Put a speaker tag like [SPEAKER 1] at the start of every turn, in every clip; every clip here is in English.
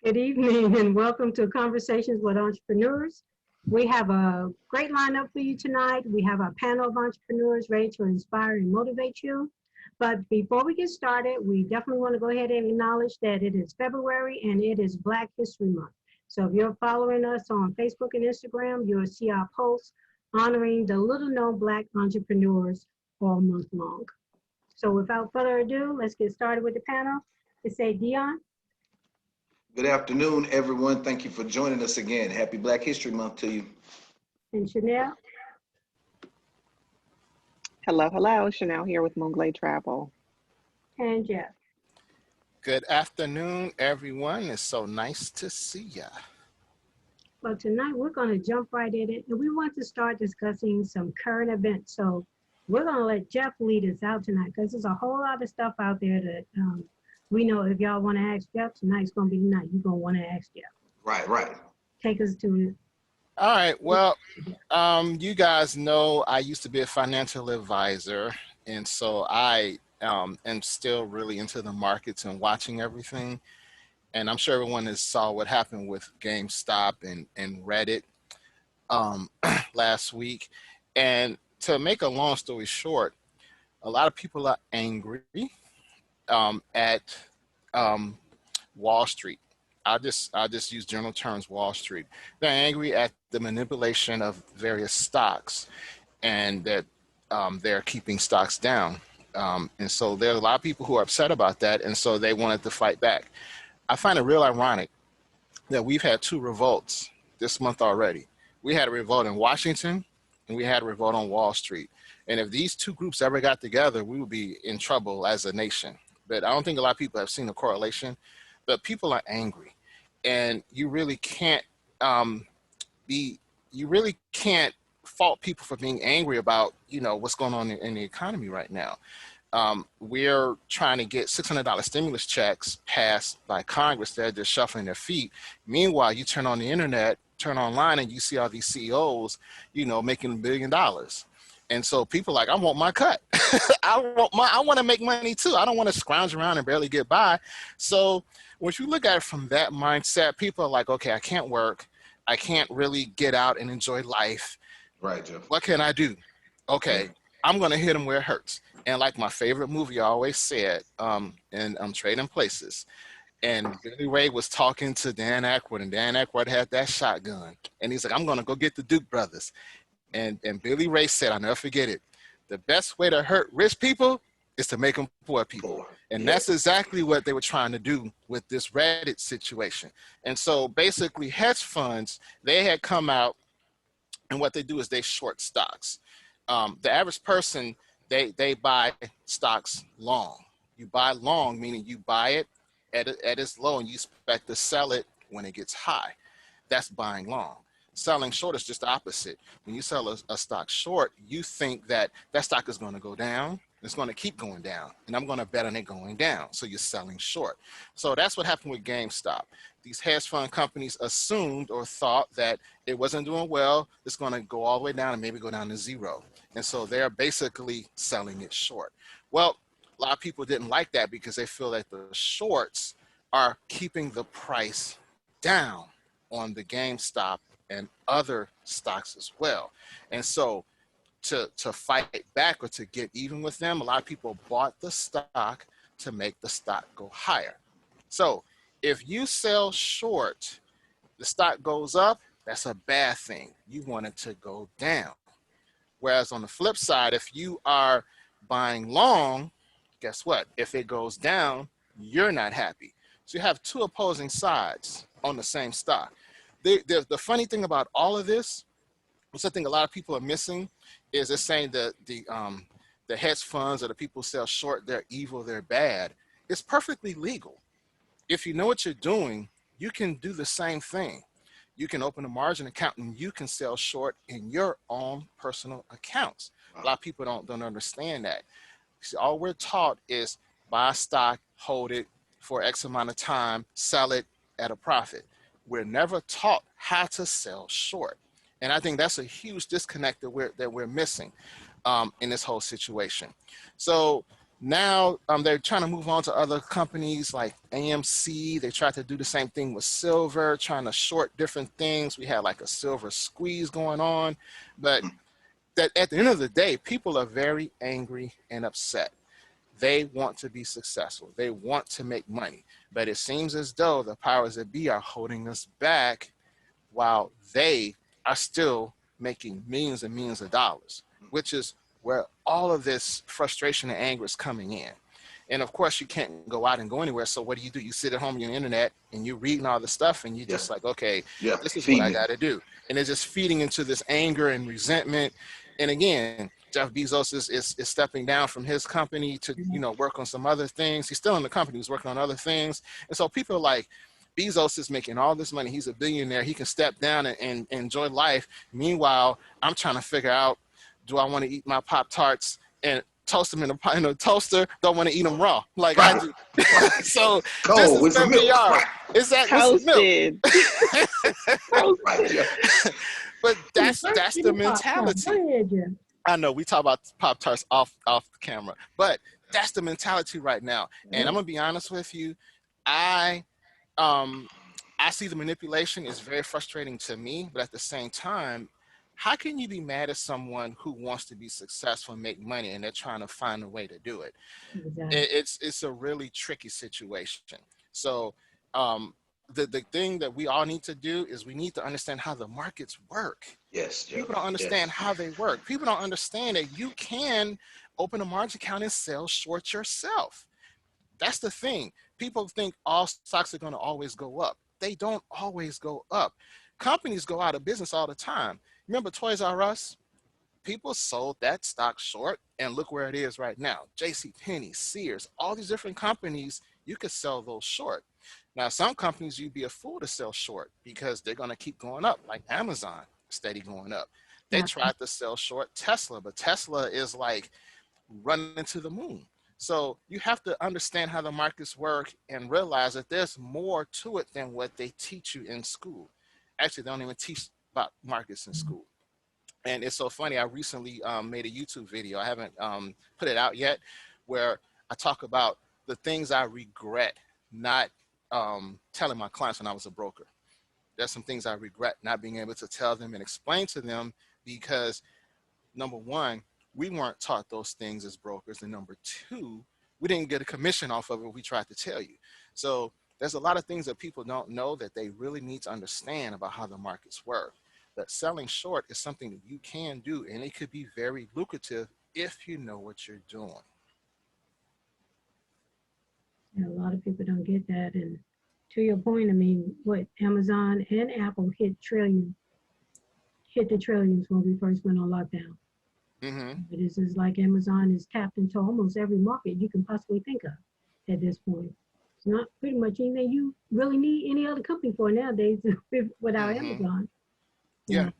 [SPEAKER 1] Good evening and welcome to Conversations with Entrepreneurs. We have a great lineup for you tonight. We have a panel of entrepreneurs ready to inspire and motivate you. But before we get started, we definitely want to go ahead and acknowledge that it is February and it is Black History Month. So if you're following us on Facebook and Instagram, you'll see our posts honoring the little-known Black entrepreneurs all month long. So without further ado, let's get started with the panel. Let's say Deon.
[SPEAKER 2] Good afternoon, everyone. Thank you for joining us again. Happy Black History Month to you.
[SPEAKER 1] And Shanell.
[SPEAKER 3] Hello, hello. Shanell here with Moonglade Travel.
[SPEAKER 1] And Jeff.
[SPEAKER 4] Good afternoon, everyone. It's so nice to see ya.
[SPEAKER 1] Well, tonight we're going to jump right in it, and we want to start discussing some current events. So we're going to let Jeff lead us out tonight because there's a whole lot of stuff out there that we know if y'all want to ask Jeff, tonight's going to be the night you're going to want to ask Jeff.
[SPEAKER 2] Right.
[SPEAKER 1] Take us to it.
[SPEAKER 4] All right. Well, you guys know I used to be a financial advisor, and so I am still really into the markets and watching everything. And I'm sure everyone has saw what happened with GameStop and Reddit last week. And to make a long story short, a lot of people are angry at Wall Street. I'll just use general terms, Wall Street. They're angry at the manipulation of various stocks and that they're keeping stocks down. And so there are a lot of people who are upset about that. And so they wanted to fight back. I find it real ironic that we've had two revolts this month already. We had a revolt in Washington and we had a revolt on Wall Street. And if these two groups ever got together, we would be in trouble as a nation. But I don't think a lot of people have seen the correlation, but people are angry and you really can't fault people for being angry about, what's going on in the economy right now. We're trying to get $600 stimulus checks passed by Congress. They're just shuffling their feet. Meanwhile, you turn on the internet, turn online, and you see all these CEOs, making $1 billion. And so people are like, I want my cut. I want to make money too. I don't want to scrounge around and barely get by. So when you look at it from that mindset, people are like, okay, I can't work. I can't really get out and enjoy life.
[SPEAKER 2] Right, Jeff.
[SPEAKER 4] What can I do? Okay, I'm going to hit them where it hurts. And like my favorite movie I always said, and I'm Trading Places. And Billy Ray was talking to Dan Aykroyd, and Dan Aykroyd had that shotgun. And he's like, I'm going to go get the Duke brothers. And Billy Ray said, I'll never forget it, the best way to hurt rich people is to make them poor people. And that's exactly what they were trying to do with this Reddit situation. And so basically hedge funds, they had come out, and what they do is they short stocks. The average person, they buy stocks long. You buy long, meaning you buy it at its low and you expect to sell it when it gets high. That's buying long. Selling short is just the opposite. When you sell a stock short, you think that stock is going to go down. It's going to keep going down, and I'm going to bet on it going down. So you're selling short. So that's what happened with GameStop. These hedge fund companies assumed or thought that it wasn't doing well. It's going to go all the way down and maybe go down to zero. And so they're basically selling it short. Well, a lot of people didn't like that because they feel that the shorts are keeping the price down on the GameStop and other stocks as well. And so to fight back or to get even with them, a lot of people bought the stock to make the stock go higher. So if you sell short, the stock goes up, that's a bad thing. You want it to go down. Whereas on the flip side, if you are buying long, guess what? If it goes down, you're not happy. So you have two opposing sides on the same stock. The funny thing about all of this, which I think a lot of people are missing, is they're saying that the hedge funds or the people who sell short, they're evil, they're bad. It's perfectly legal. If you know what you're doing, you can do the same thing. You can open a margin account and you can sell short in your own personal accounts. A lot of people don't understand that. See, all we're taught is buy stock, hold it for X amount of time, sell it at a profit. We're never taught how to sell short. And I think that's a huge disconnect that we're missing in this whole situation. So now they're trying to move on to other companies like AMC. They tried to do the same thing with silver, trying to short different things. We had like a silver squeeze going on. But that at the end of the day, people are very angry and upset. They want to be successful. They want to make money. But it seems as though the powers that be are holding us back while they are still making millions and millions of dollars, which is where all of this frustration and anger is coming in. And of course, you can't go out and go anywhere. So what do? You sit at home on the internet and you're reading all the stuff and you're just like, okay, this is what I got to do. And it's just feeding into this anger and resentment. And again, Jeff Bezos is stepping down from his company to, work on some other things. He's still in the company. He's working on other things. And so people are like, Bezos is making all this money. He's a billionaire. He can step down and enjoy life. Meanwhile, I'm trying to figure out, do I want to eat my Pop-Tarts and toast them in a toaster? Don't want to eat them raw like I do. So this is where we are. Exactly.
[SPEAKER 3] Toasted.
[SPEAKER 4] But that's the mentality. I know we talk about Pop-Tarts off the camera, but that's the mentality right now. And I'm gonna be honest with you, I see the manipulation is very frustrating to me, but at the same time, how can you be mad at someone who wants to be successful and make money and they're trying to find a way to do it? Exactly. It's a really tricky situation. So the thing that we all need to do is we need to understand how the markets work.
[SPEAKER 2] Yes.
[SPEAKER 4] People don't understand how they work. People don't understand that you can open a margin account and sell short yourself. That's the thing. People think all stocks are going to always go up. They don't always go up. Companies go out of business all the time. Remember Toys R Us? People sold that stock short, and look where it is right now. JCPenney, Sears, all these different companies, you could sell those short. Now, some companies you'd be a fool to sell short because they're going to keep going up, like Amazon, steady going up. They tried to sell short Tesla, but Tesla is like running to the moon. So you have to understand how the markets work and realize that there's more to it than what they teach you in school. Actually, they don't even teach about markets in school. And it's so funny. I recently made a YouTube video. I haven't put it out yet, where I talk about the things I regret not telling my clients when I was a broker. There's some things I regret not being able to tell them and explain to them because, number one, we weren't taught those things as brokers. And number two, we didn't get a commission off of it. We tried to tell you. So there's a lot of things that people don't know that they really need to understand about how the markets work. But selling short is something that you can do, and it could be very lucrative if you know what you're doing.
[SPEAKER 1] Yeah, a lot of people don't get that. And to your point, I mean, what Amazon and Apple hit the trillions when we first went on lockdown. It is like Amazon is tapped into almost every market you can possibly think of at this point. It's not pretty much anything you really need any other company for nowadays without Amazon.
[SPEAKER 4] Yeah.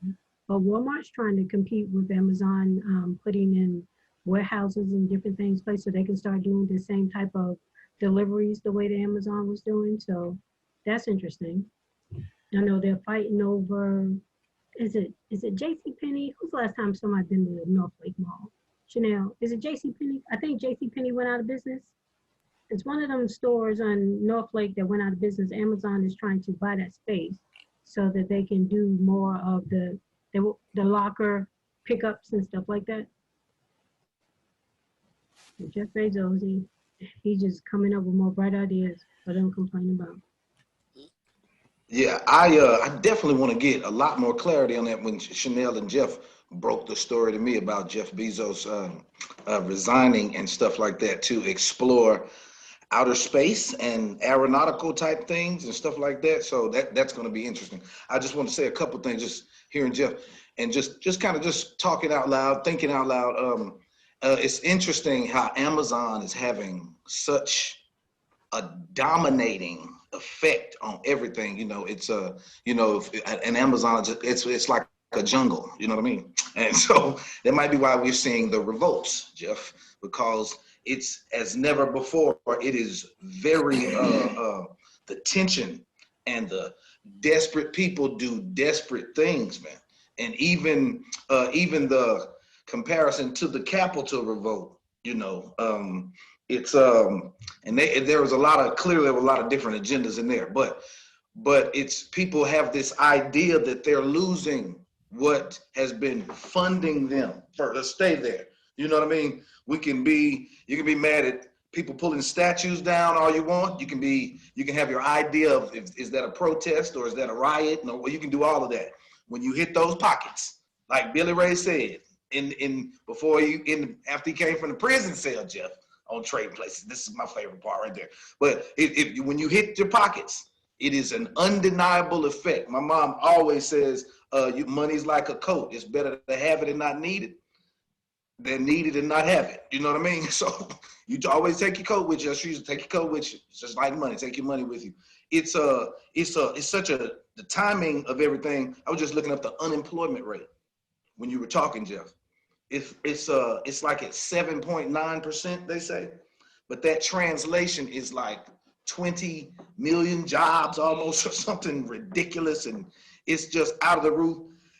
[SPEAKER 1] But Walmart's trying to compete with Amazon, putting in warehouses and different things place so they can start doing the same type of deliveries the way that Amazon was doing. So that's interesting. I know they're fighting over, is it JCPenney? Who's the last time somebody been to the North Lake Mall? Shanell, is it JCPenney? I think JCPenney went out of business. It's one of them stores on North Lake that went out of business. Amazon is trying to buy that space so that they can do more of the locker pickups and stuff like that. And Jeff Bezos, he's just coming up with more bright ideas for them to complain about.
[SPEAKER 2] Yeah, I definitely want to get a lot more clarity on that when Shanell and Jeff broke the story to me about Jeff Bezos resigning and stuff like that to explore outer space and aeronautical type things and stuff like that. So that's going to be interesting. I just want to say a couple things, just hearing Jeff and just kind of just talking out loud, thinking out loud. It's interesting how Amazon is having such a dominating effect on everything. It's and Amazon, it's like a jungle, you know what I mean? And so that might be why we're seeing the revolts, Jeff, because it's as never before. It is very the tension and the desperate people do desperate things, man. And even the comparison to the Capitol revolt, it's and there was clearly a lot of different agendas in there, but it's people have this idea that they're losing what has been funding them to stay there. You know what I mean? You can be mad at people pulling statues down all you want. You can have your idea of is that a protest or is that a riot? No, well, you can do all of that. When you hit those pockets, like Billy Ray said, after he came from the prison cell, Jeff, on Trading Places. This is my favorite part right there. But when you hit your pockets, it is an undeniable effect. My mom always says, money's like a coat. It's better to have it and not need it than need it and not have it. You know what I mean? So you always take your coat with you. She used to take your coat with you. It's just like money. Take your money with you. It's such the timing of everything. I was just looking up the unemployment rate when you were talking, Jeff. It's like at 7.9%, they say, but that translation is like 20 million jobs almost, or something ridiculous, and it's just out of the roof.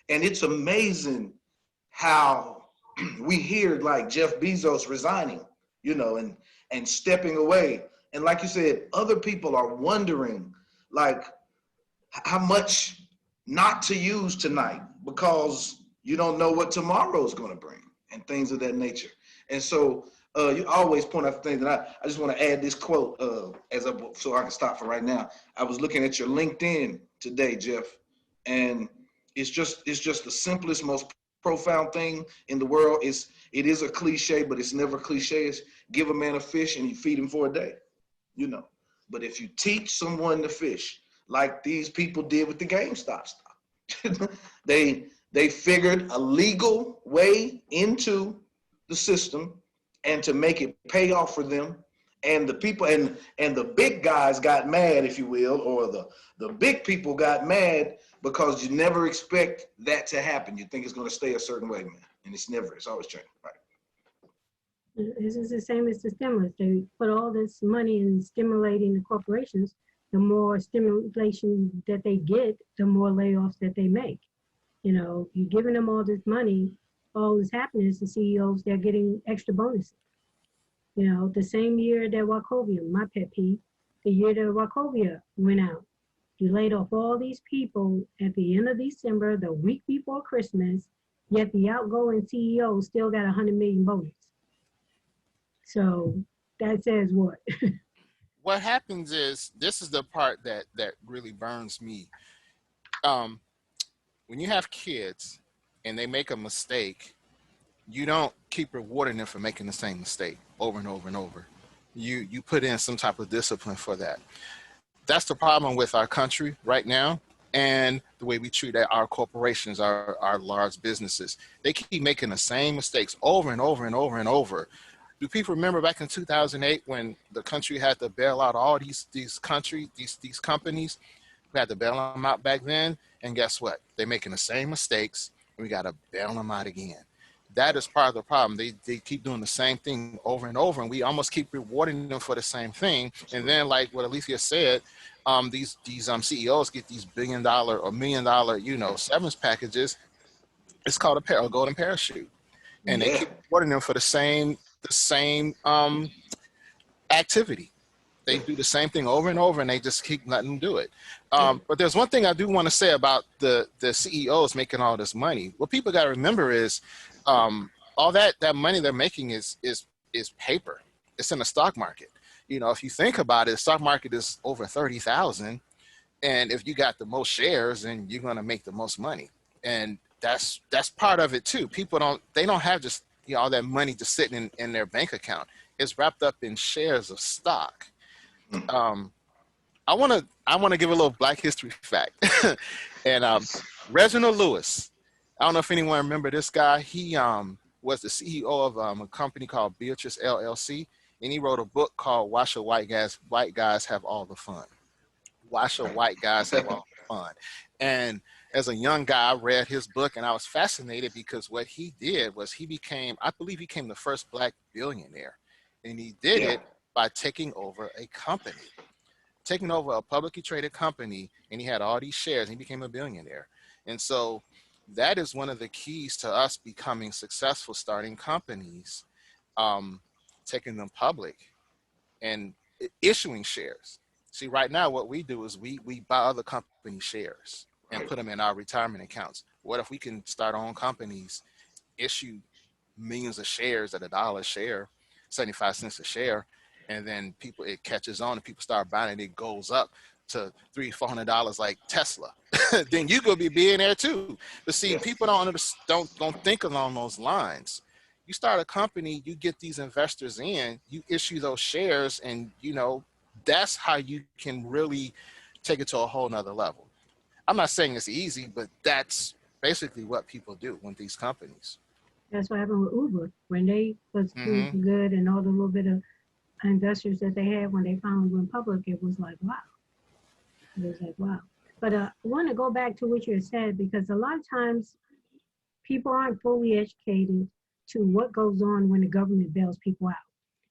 [SPEAKER 2] And it's amazing how we hear like Jeff Bezos resigning, and stepping away. And like you said, other people are wondering like how much not to use tonight because you don't know what tomorrow is going to bring and things of that nature. And so you always point out things, and I just want to add this quote so I can stop for right now. I was looking at your LinkedIn today, Jeff, and it's just the simplest, most profound thing in the world. It is a cliche, but it's never cliche. It's give a man a fish and you feed him for a day, But if you teach someone to fish, like these people did with the GameStop stock, they figured a legal way into the system and to make it pay off for them. And the people and the big guys got mad, if you will, or the big people got mad because you never expect that to happen. You think it's going to stay a certain way, man. And it's always changing, right?
[SPEAKER 1] This is the same as the stimulus. They put all this money in stimulating the corporations. The more stimulation that they get, the more layoffs that they make. You're giving them all this money, all that's happening is the CEOs, they're getting extra bonuses. The same year that Wachovia, my pet peeve, the year that Wachovia went out, you laid off all these people at the end of December, the week before Christmas, yet the outgoing CEO still got $100 million bonus. So that says what?
[SPEAKER 4] What happens is, this is the part that really burns me. When you have kids and they make a mistake, you don't keep rewarding them for making the same mistake over and over and over. You put in some type of discipline for that. That's the problem with our country right now, and the way we treat our corporations, our large businesses. They keep making the same mistakes over and over and over and over. Do people remember back in 2008 when the country had to bail out all these companies? We had to bail them out back then, and guess what? They're making the same mistakes, and we got to bail them out again. That is part of the problem. They keep doing the same thing over and over, and we almost keep rewarding them for the same thing. And then, like what Alethia said, these CEOs get these $1 billion or $1 million, severance packages. It's called a golden parachute, and they keep rewarding them for the same activity. They do the same thing over and over, and they just keep letting them do it. But there's one thing I do want to say about the CEOs making all this money. What people got to remember is all that money they're making is paper. It's in the stock market. If you think about it, the stock market is over 30,000, and if you got the most shares, then you're going to make the most money. And that's part of it too. People don't have just all that money just sitting in their bank account. It's wrapped up in shares of stock. I want to give a little Black history fact. And Reginald Lewis, I don't know if anyone remember this guy. He was the CEO of a company called Beatrice LLC, and he wrote a book called Why Should White Guys Have All the Fun? Why should white guys have all the fun? And as a young guy, I read his book, and I was fascinated because what he did was I believe he became the first Black billionaire, and he did it by taking over a company. Taking over a publicly traded company, and he had all these shares, and he became a billionaire. And so that is one of the keys to us becoming successful, starting companies, taking them public and issuing shares. See, right now, what we do is we buy other company shares and
[SPEAKER 2] Right.
[SPEAKER 4] put them in our retirement accounts. What if we can start our own companies, issue millions of shares at $1 a share, 75 cents a share, and then people, it catches on and people start buying it. It goes up to $300-400 like Tesla. Then you could be billionaire too. But see,
[SPEAKER 2] Yeah.
[SPEAKER 4] people don't think along those lines. You start a company, you get these investors in, you issue those shares, and that's how you can really take it to a whole nother level. I'm not saying it's easy, but that's basically what people do with these companies.
[SPEAKER 1] That's what happened with Uber when they was doing
[SPEAKER 4] Mm-hmm.
[SPEAKER 1] good and all the little bit of investors that they had when they finally went public. It was like, wow. It was like, wow. But I want to go back to what you had said, because a lot of times people aren't fully educated to what goes on when the government bails people out.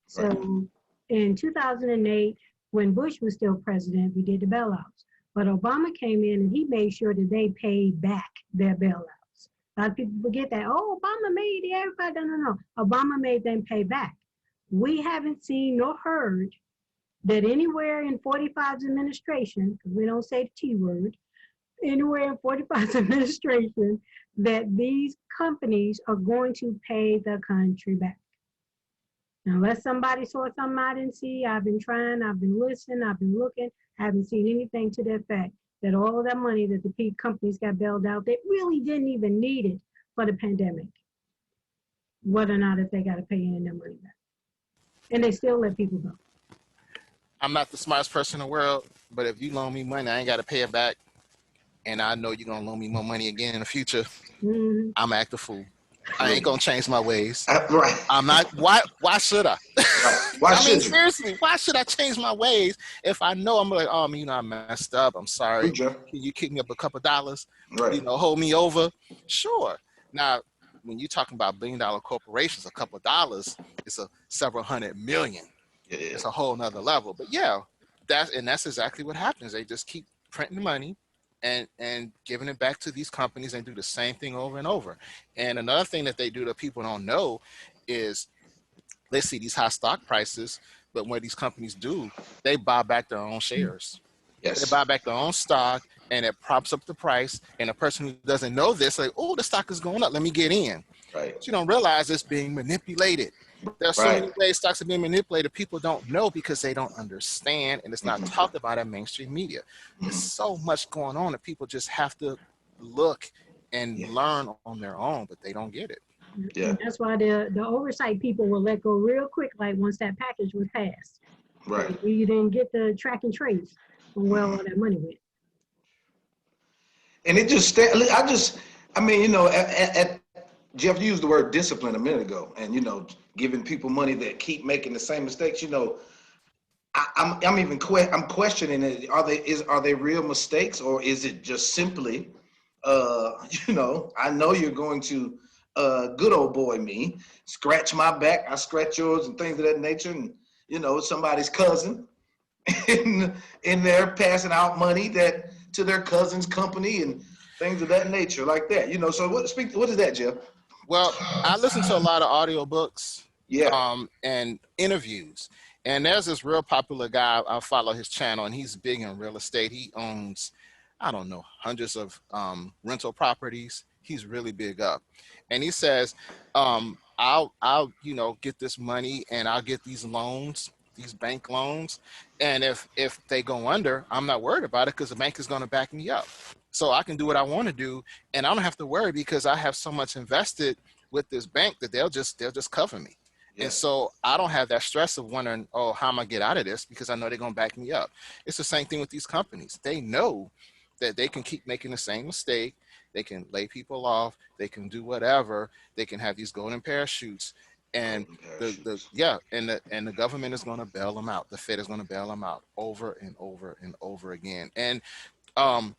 [SPEAKER 1] So
[SPEAKER 2] Right.
[SPEAKER 1] in 2008, when Bush was still president, we did the bailouts. But Obama came in and he made sure that they paid back their bailouts. A lot of people forget that, oh, Obama made everybody, no. Obama made them pay back. We haven't seen nor heard that anywhere in 45's administration, because we don't say the T word, anywhere in 45's administration, that these companies are going to pay the country back. Now, unless somebody saw something I didn't see, I've been trying, I've been listening, I've been looking, haven't seen anything to the effect that all of that money that the companies got bailed out, they really didn't even need it for the pandemic, whether or not if they got to pay any of their money back. And they still let people go.
[SPEAKER 4] I'm not the smartest person in the world, but if you loan me money, I ain't got to pay it back, and I know you're gonna loan me more money again in the future.
[SPEAKER 1] Mm-hmm.
[SPEAKER 4] I'm act a fool. I ain't gonna change my ways.
[SPEAKER 2] Right.
[SPEAKER 4] I'm not. Why should I?
[SPEAKER 2] Right. Why
[SPEAKER 4] I mean,
[SPEAKER 2] should you?
[SPEAKER 4] seriously, why should I change my ways if I know I'm like, oh, I messed up. I'm sorry.
[SPEAKER 2] True, Jeff.
[SPEAKER 4] Can you kick me up a couple dollars?
[SPEAKER 2] Right.
[SPEAKER 4] Hold me over. Sure. Now, when you're talking about billion-dollar corporations, a couple of dollars is a several hundred million.
[SPEAKER 2] Yeah.
[SPEAKER 4] It's a whole nother level. But yeah, that's exactly what happens. They just keep printing money and giving it back to these companies and do the same thing over and over. And another thing that they do that people don't know is they see these high stock prices, but what these companies do, they buy back their own shares. They
[SPEAKER 2] Yes.
[SPEAKER 4] buy back their own stock, and it props up the price. And a person who doesn't know this, like, oh, the stock is going up, let me get in.
[SPEAKER 2] Right.
[SPEAKER 4] But you don't realize it's being manipulated. There are so
[SPEAKER 2] Right.
[SPEAKER 4] many ways stocks are being manipulated. People don't know because they don't understand, and it's not talked about in mainstream media. There's so much going on that people just have to look and learn on their own, but they don't get it.
[SPEAKER 2] Yeah.
[SPEAKER 1] And that's why the oversight people will let go real quick, like once that package was passed.
[SPEAKER 2] Right.
[SPEAKER 1] You didn't get the track and trace on where all that money went.
[SPEAKER 2] And it just, I mean, Jeff used the word discipline a minute ago, and giving people money that keep making the same mistakes. I'm questioning it. Are they real mistakes, or is it just simply, I know you're going to, good old boy me, scratch my back, I scratch yours, and things of that nature, and somebody's cousin in there passing out money that to their cousin's company and things of that nature, like that. So what is that, Jeff?
[SPEAKER 4] Well, I listen to a lot of audiobooks,
[SPEAKER 2] Yeah.
[SPEAKER 4] and interviews. And there's this real popular guy, I follow his channel, and he's big in real estate. He owns, I don't know, hundreds of rental properties. He's really big up. And he says, I'll get this money and I'll get these loans, these bank loans. And if they go under, I'm not worried about it because the bank is going to back me up. So I can do what I want to do, and I don't have to worry because I have so much invested with this bank that they'll just cover me.
[SPEAKER 2] Yeah.
[SPEAKER 4] And so I don't have that stress of wondering, oh, how am I get out of this? Because I know they're going to back me up. It's the same thing with these companies. They know that they can keep making the same mistake. They can lay people off. They can do whatever. They can have these golden parachutes. And the government is going to bail them out. The Fed is going to bail them out over and over and over again. And I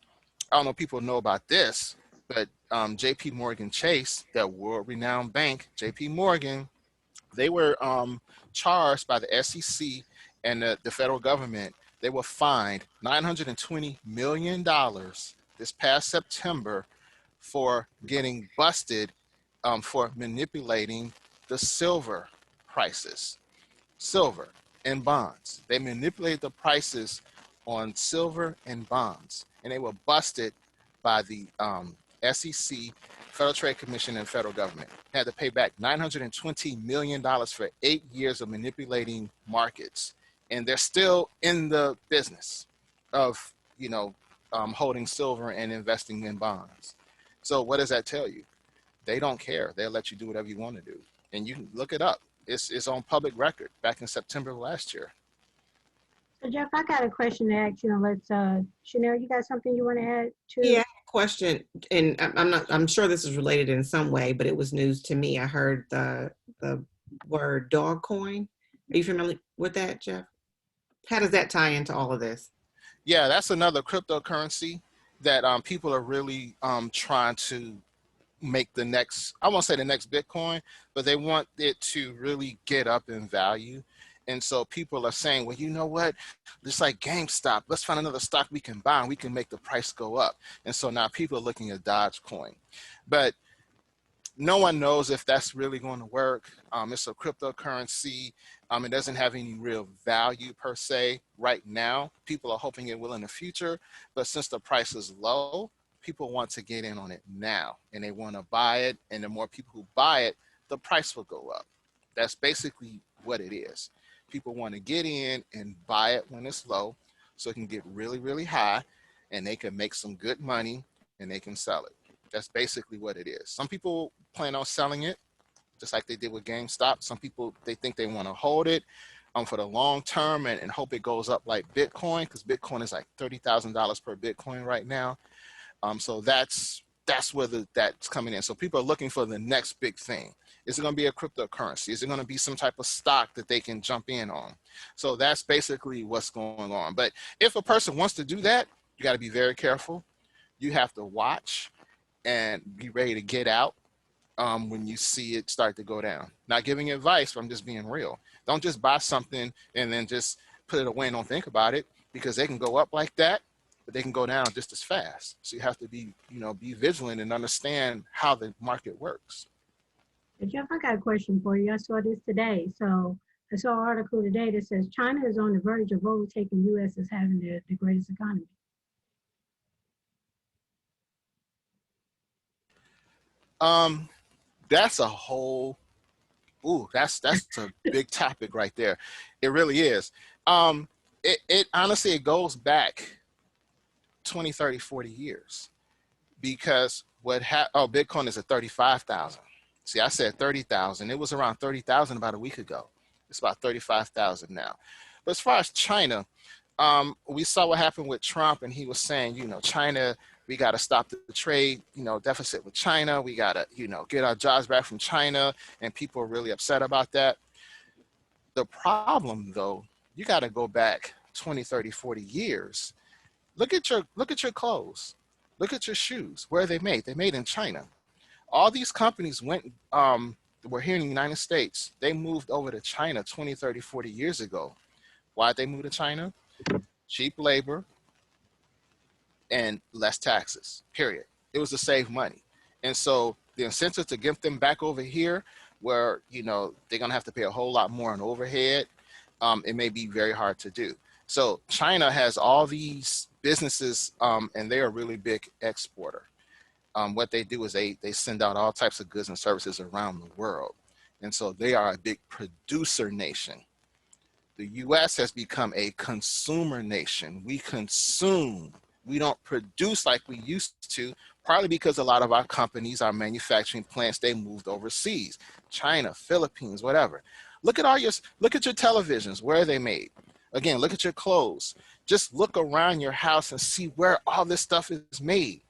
[SPEAKER 4] don't know if people know about this, but J.P. Morgan Chase, that world-renowned bank, J.P. Morgan, they were charged by the SEC and the federal government. They were fined $920 million this past September for getting busted for manipulating the silver prices, silver and bonds. They manipulated the prices on silver and bonds, and they were busted by the SEC, Federal Trade Commission, and federal government. They had to pay back $920 million for 8 years of manipulating markets, and they're still in the business of, holding silver and investing in bonds. So what does that tell you? They don't care. They'll let you do whatever you want to do. And you can look it up. It's on public record back in September of last year.
[SPEAKER 1] So Jeff, I got a question to ask. Shanell, you got something you want to add to?
[SPEAKER 5] Yeah, question, and I'm sure this is related in some way, but it was news to me. I heard the word dog coin. Are you familiar with that, Jeff? How does that tie into all of this?
[SPEAKER 4] Yeah, that's another cryptocurrency that people are really trying to make the next, I won't say the next Bitcoin, but they want it to really get up in value. And so people are saying, well, you know what? Just like GameStop, let's find another stock we can buy and we can make the price go up. And so now people are looking at Dogecoin. But no one knows if that's really going to work. It's a cryptocurrency. It doesn't have any real value per se right now. People are hoping it will in the future. But since the price is low, people want to get in on it now and they want to buy it. And the more people who buy it, the price will go up. That's basically what it is. People want to get in and buy it when it's low so it can get really, really high and they can make some good money and they can sell it. That's basically what it is. Some people plan on selling it just like they did with GameStop. Some people, they think they want to hold it for the long term and hope it goes up like Bitcoin, because Bitcoin is like $30,000 per Bitcoin right now. So that's where that's coming in. So people are looking for the next big thing. Is it going to be a cryptocurrency? Is it going to be some type of stock that they can jump in on? So that's basically what's going on. But if a person wants to do that, you got to be very careful. You have to watch and be ready to get out when you see it start to go down. Not giving advice, but I'm just being real. Don't just buy something and then just put it away and don't think about it, because they can go up like that, but they can go down just as fast. So you have to be, be vigilant and understand how the market works.
[SPEAKER 1] Jeff, I got a question for you. I saw this today. So I saw an article today that says China is on the verge of overtaking U.S. as having the greatest economy.
[SPEAKER 4] That's a whole, that's a big topic right there. It really is. It honestly, it goes back 20, 30, 40 years, because Bitcoin is at 35,000. See, I said 30,000. It was around 30,000 about a week ago. It's about 35,000 now. But as far as China, we saw what happened with Trump, and he was saying, China, we got to stop the trade, deficit with China. We got to, get our jobs back from China, and people are really upset about that. The problem, though, you got to go back 20, 30, 40 years. Look at your clothes. Look at your shoes. Where are they made? They're made in China. All these companies were here in the United States. They moved over to China 20, 30, 40 years ago. Why'd they move to China? Cheap labor and less taxes, period. It was to save money. And so the incentive to get them back over here, where, they're going to have to pay a whole lot more on overhead, it may be very hard to do. So China has all these businesses, and they're a really big exporter. What they do is they send out all types of goods and services around the world. And so they are a big producer nation. The U.S. has become a consumer nation. We consume. We don't produce like we used to, partly because a lot of our companies, our manufacturing plants, they moved overseas, China, Philippines, whatever. Look at your televisions. Where are they made? Again, look at your clothes. Just look around your house and see where all this stuff is made.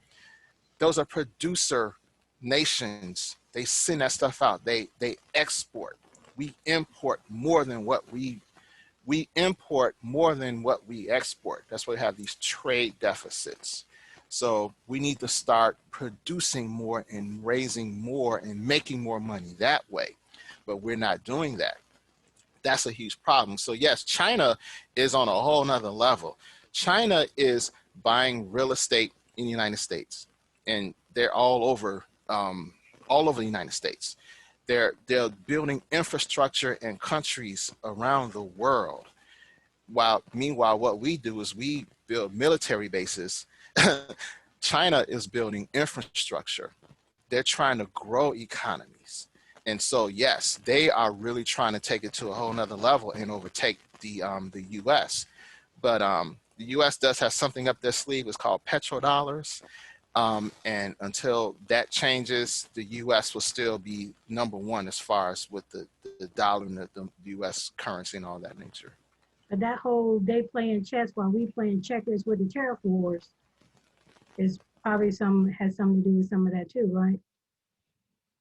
[SPEAKER 4] Those are producer nations. They send that stuff out. They export. We import more than what we import more than what we export. That's why we have these trade deficits. So we need to start producing more and raising more and making more money that way. But we're not doing that. That's a huge problem. So yes, China is on a whole nother level. China is buying real estate in the United States. and they're all over the United States. They're building infrastructure in countries around the world. Meanwhile, what we do is we build military bases. China is building infrastructure. They're trying to grow economies. And so, yes, they are really trying to take it to a whole nother level and overtake the U.S. But the U.S. does have something up their sleeve. It's called petrodollars. And until that changes, the U.S. will still be number one as far as with the dollar and the U.S. currency and all that nature.
[SPEAKER 1] But that whole they playing chess while we playing checkers with the tariff wars is probably has something to do with some of that too, right?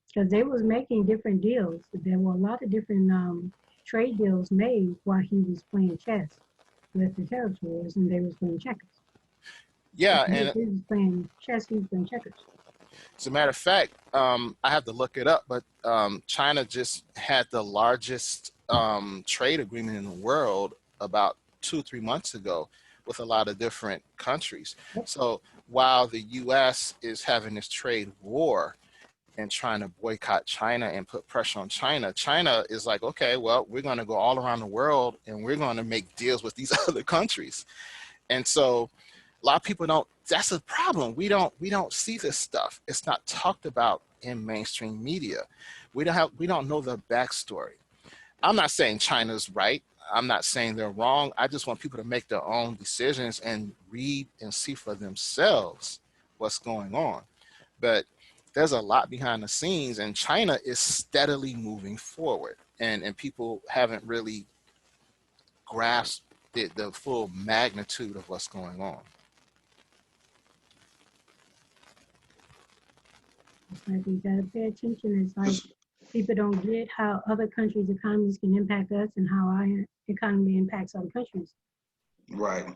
[SPEAKER 1] Because they was making different deals. There were a lot of different trade deals made while he was playing chess with the tariff wars, and they was playing checkers.
[SPEAKER 4] Yeah,
[SPEAKER 1] He
[SPEAKER 4] and
[SPEAKER 1] was playing chess, he was playing checkers.
[SPEAKER 4] as a matter of fact, I have to look it up, but China just had the largest trade agreement in the world about 2-3 months ago with a lot of different countries. So while the U.S. is having this trade war and trying to boycott China and put pressure on China, China is like, okay, well, we're going to go all around the world and we're going to make deals with these other countries. And so a lot of people don't, that's a problem. We don't see this stuff. It's not talked about in mainstream media. We don't know the backstory. I'm not saying China's right. I'm not saying they're wrong. I just want people to make their own decisions and read and see for themselves what's going on. But there's a lot behind the scenes, and China is steadily moving forward, and people haven't really grasped the full magnitude of what's going on.
[SPEAKER 1] Like we gotta pay attention. It's like people don't get how other countries' economies can impact us and how our economy impacts other countries.
[SPEAKER 2] Right.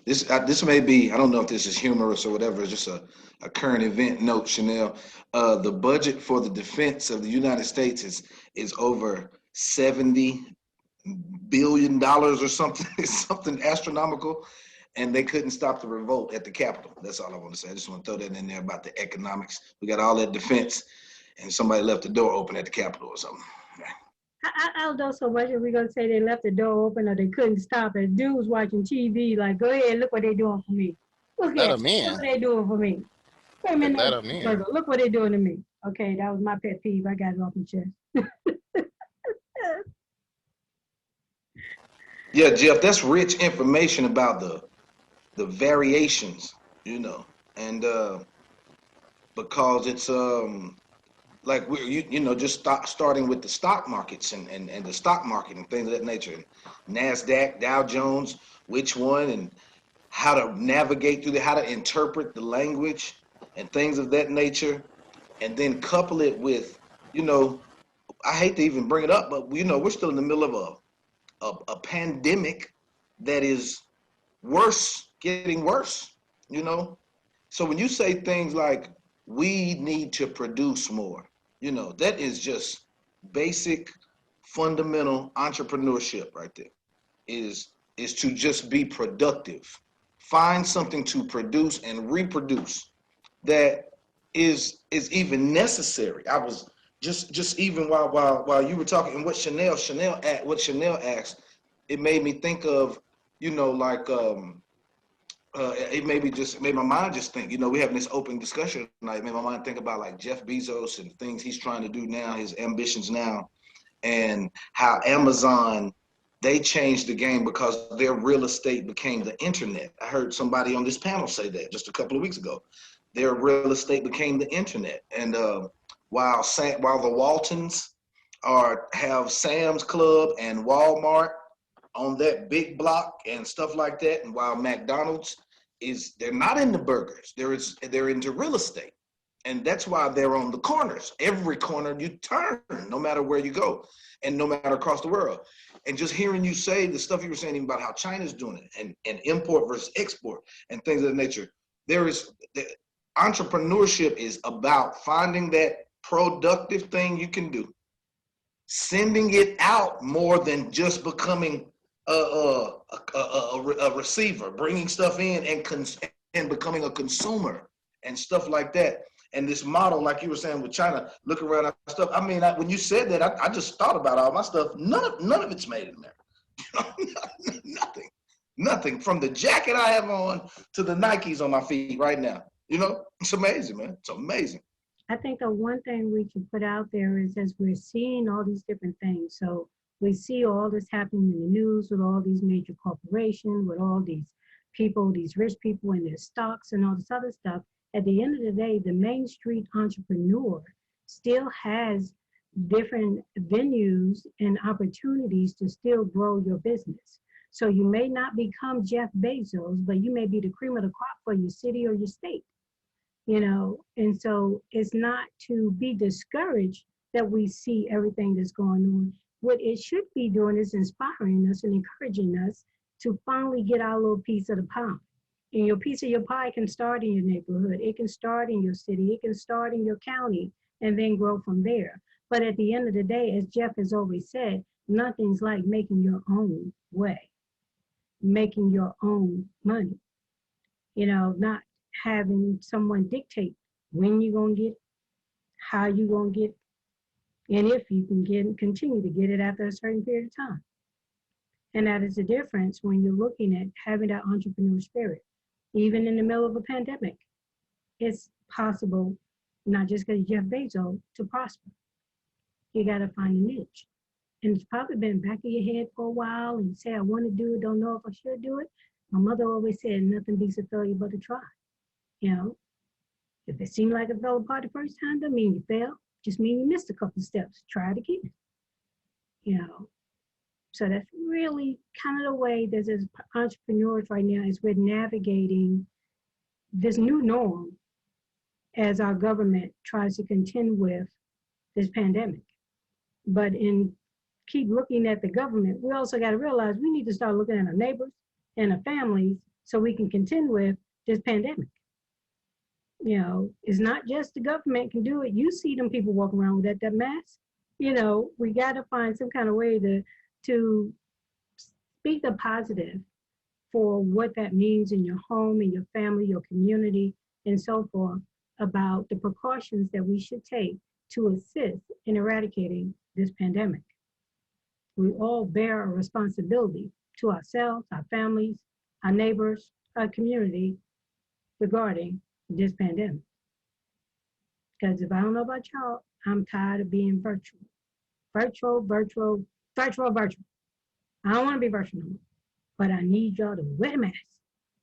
[SPEAKER 2] This may be, I don't know if this is humorous or whatever, it's just a current event note, Shanell. The budget for the defense of the United States is over $70 billion or something. It's something astronomical. And they couldn't stop the revolt at the Capitol. That's all I want to say. I just want to throw that in there about the economics. We got all that defense, and somebody left the door open at the Capitol or something.
[SPEAKER 1] I don't know so much if we're gonna say they left the door open or they couldn't stop it. Dude was watching TV, like, go ahead, look what they're doing for me. Look
[SPEAKER 4] Let
[SPEAKER 1] at
[SPEAKER 4] them in.
[SPEAKER 1] look what they're doing for me. Wait a minute,
[SPEAKER 4] Let them in.
[SPEAKER 1] look what they're doing to me. Okay, that was my pet peeve. I got it off my chest.
[SPEAKER 2] Yeah, Jeff, that's rich information about the variations, and because it's like we're just starting with the stock markets and the stock market and things of that nature, and NASDAQ, Dow Jones, which one, and how to navigate through how to interpret the language and things of that nature, and then couple it with, I hate to even bring it up, but we're still in the middle of a pandemic that is getting worse, So when you say things like we need to produce more, that is just basic, fundamental entrepreneurship right there. Is to just be productive. Find something to produce and reproduce that is even necessary. I was just even while you were talking and what Shanell asked, it made me think of, it made my mind just think, we're having this open discussion tonight. It made my mind think about like Jeff Bezos and things he's trying to do now, his ambitions now, and how Amazon, they changed the game because their real estate became the internet. I heard somebody on this panel say that just a couple of weeks ago. Their real estate became the internet. And while the Waltons have Sam's Club and Walmart on that big block and stuff like that, and while McDonald's they're not into burgers, they're into real estate. And that's why they're on the corners. Every corner you turn, no matter where you go, and no matter across the world. And just hearing you say the stuff you were saying about how China's doing it, and import versus export and things of that nature. Entrepreneurship is about finding that productive thing you can do, sending it out more than just becoming a receiver, bringing stuff in and becoming a consumer and stuff like that. And this model, like you were saying with China, look around our stuff. I mean, when you said that, I just thought about all my stuff. None of it's made in America. Nothing. From the jacket I have on to the Nikes on my feet right now. It's amazing, man. It's amazing.
[SPEAKER 1] I think the one thing we can put out there is, as we're seeing all these different things, so we see all this happening in the news with all these major corporations, with all these people, these rich people and their stocks and all this other stuff. At the end of the day, the Main Street entrepreneur still has different venues and opportunities to still grow your business. So you may not become Jeff Bezos, but you may be the cream of the crop for your city or your state. And so it's not to be discouraged that we see everything that's going on. What it should be doing is inspiring us and encouraging us to finally get our little piece of the pie. And your piece of your pie can start in your neighborhood. It can start in your city. It can start in your county and then grow from there. But at the end of the day, as Jeff has always said, nothing's like making your own way, making your own money, not having someone dictate when you're going to get it, how you're going to get it, and if you can continue to get it after a certain period of time. And that is the difference when you're looking at having that entrepreneur spirit. Even in the middle of a pandemic, it's possible, not just because Jeff Bezos, to prosper. You got to find a niche. And it's probably been back of your head for a while and you say, I want to do it, don't know if I should do it. My mother always said, nothing beats a failure but a try. If it seemed like it fell apart the first time, doesn't mean you failed. Just mean you missed a couple of steps. Try it again. So that's really kind of the way that as entrepreneurs right now, as we're navigating this new norm, as our government tries to contend with this pandemic. But keep looking at the government, we also got to realize we need to start looking at our neighbors and our families so we can contend with this pandemic. It's not just the government can do it. You see them people walking around with that mask. We got to find some kind of way to speak the positive for what that means in your home, in your family, your community, and so forth, about the precautions that we should take to assist in eradicating this pandemic. We all bear a responsibility to ourselves, our families, our neighbors, our community regarding this pandemic. Because if I don't know about y'all, I'm tired of being virtual. Virtual. I don't want to be virtual no more, but I need y'all to wear the mask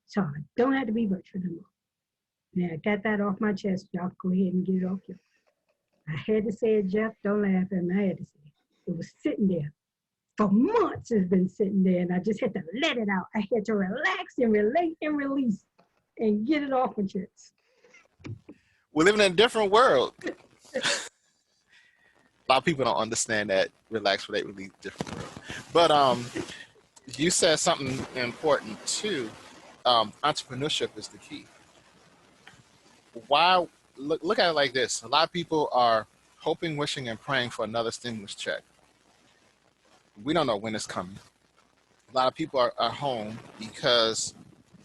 [SPEAKER 1] so I don't have to be virtual no more. Now, I got that off my chest. Y'all go ahead and get it off your. I had to say it, Jeff. Don't laugh at me. I had to say it. It was sitting there. For months it's been sitting there, and I just had to let it out. I had to relax and relate and release and get it off my chest.
[SPEAKER 4] We're living in a different world. A lot of people don't understand that relax, relate, release, different world. But you said something important too. Entrepreneurship is the key. Why? Look at it like this. A lot of people are hoping, wishing, and praying for another stimulus check. We don't know when it's coming. A lot of people are at home because